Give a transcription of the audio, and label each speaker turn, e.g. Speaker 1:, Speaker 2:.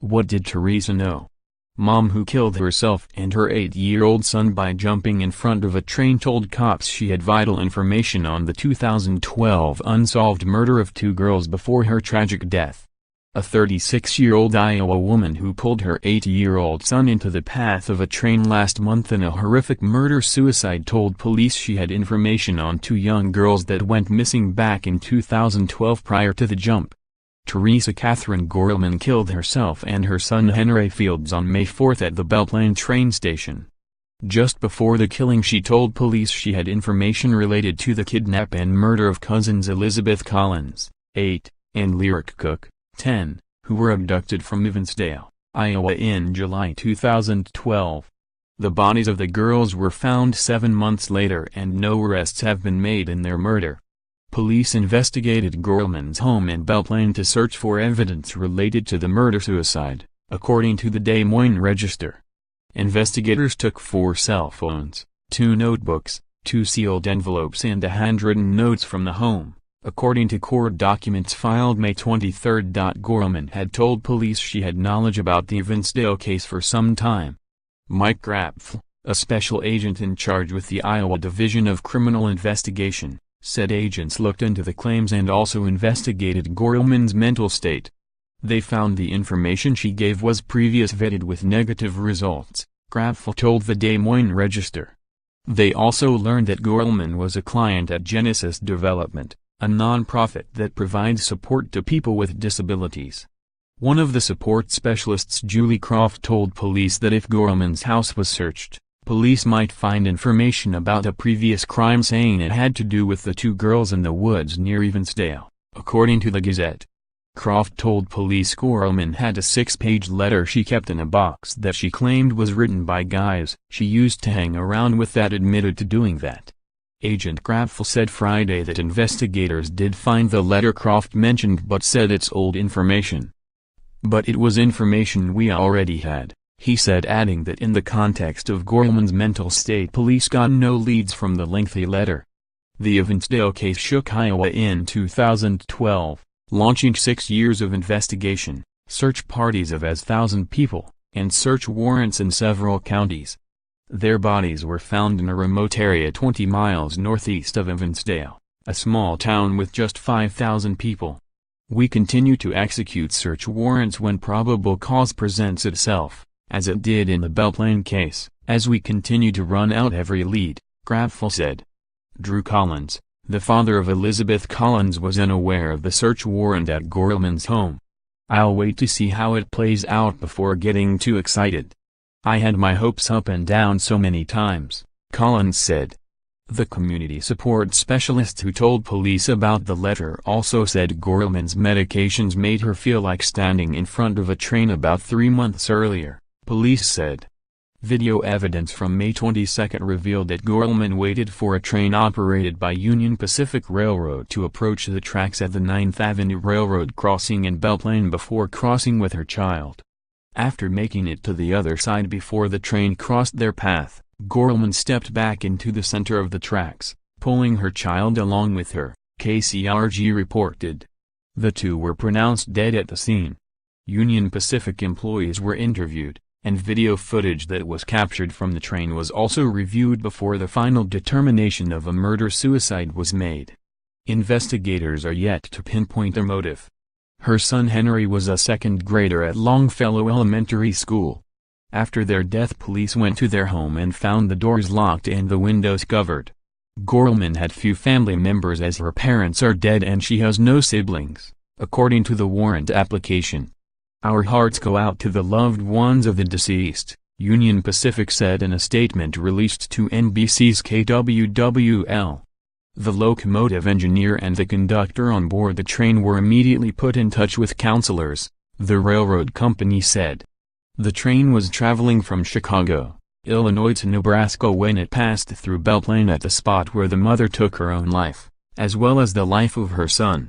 Speaker 1: What did Teresa know? Mom, who killed herself and her 8-year-old son by jumping in front of a train, told cops she had vital information on the 2012 unsolved murder of 2 girls before her tragic death. A 36-year-old Iowa woman who pulled her 8-year-old son into the path of a train last month in a horrific murder-suicide told police she had information on 2 young girls that went missing back in 2012 prior to the jump. Teresa Catherine Gerleman killed herself and her son Henry Fields on May 4 at the Belplain train station. Just before the killing, she told police she had information related to the kidnap and murder of cousins Elizabeth Collins, 8, and Lyric Cook, 10, who were abducted from Evansdale, Iowa in July 2012. The bodies of the girls were found 7 months later and no arrests have been made in their murder. Police investigated Gerleman's home in Belplain to search for evidence related to the murder-suicide, according to the Des Moines Register. Investigators took 4 cell phones, 2 notebooks, 2 sealed envelopes and a handwritten notes from the home, according to court documents filed May 23. Gerleman had told police she had knowledge about the Evansdale case for some time. Mike Grapfel, a special agent in charge with the Iowa Division of Criminal Investigation, said agents looked into the claims and also investigated Gerleman's mental state. They found the information she gave was previously vetted with negative results, Grapfel told the Des Moines Register. They also learned that Gerleman was a client at Genesis Development, a nonprofit that provides support to people with disabilities. One of the support specialists, Julie Croft, told police that if Gerleman's house was searched, police might find information about a previous crime, saying it had to do with the 2 girls in the woods near Evansdale, according to the Gazette. Croft told police Gerleman had a 6-page letter she kept in a box that she claimed was written by guys she used to hang around with that admitted to doing that. Agent Grapfel said Friday that investigators did find the letter Croft mentioned but said it's old information. But it was information we already had, he said, adding that in the context of Gerleman's mental state, police got no leads from the lengthy letter. The Evansdale case shook Iowa in 2012, launching 6 years of investigation, search parties of as 1,000 people, and search warrants in several counties. Their bodies were found in a remote area 20 miles northeast of Evansdale, a small town with just 5,000 people. We continue to execute search warrants when probable cause presents itself, as it did in the Belplain case, as we continue to run out every lead, Grapfel said. Drew Collins, the father of Elizabeth Collins, was unaware of the search warrant at Gerleman's home. "I'll wait to see how it plays out before getting too excited. I had my hopes up and down so many times," Collins said. The community support specialist who told police about the letter also said Gerleman's medications made her feel like standing in front of a train about 3 months earlier, police said. Video evidence from May 22 revealed that Gerleman waited for a train operated by Union Pacific Railroad to approach the tracks at the 9th Avenue Railroad crossing in Belplain before crossing with her child. After making it to the other side before the train crossed their path, Gerleman stepped back into the center of the tracks, pulling her child along with her, KCRG reported. The 2 were pronounced dead at the scene. Union Pacific employees were interviewed, and video footage that was captured from the train was also reviewed before the final determination of a murder-suicide was made. Investigators are yet to pinpoint a motive. Her son Henry was a 2nd grader at Longfellow Elementary School. After their death, police went to their home and found the doors locked and the windows covered. Gerleman had few family members as her parents are dead and she has no siblings, according to the warrant application. "Our hearts go out to the loved ones of the deceased," Union Pacific said in a statement released to NBC's KWWL. The locomotive engineer and the conductor on board the train were immediately put in touch with counselors, the railroad company said. The train was traveling from Chicago, Illinois to Nebraska when it passed through Belplain at the spot where the mother took her own life, as well as the life of her son.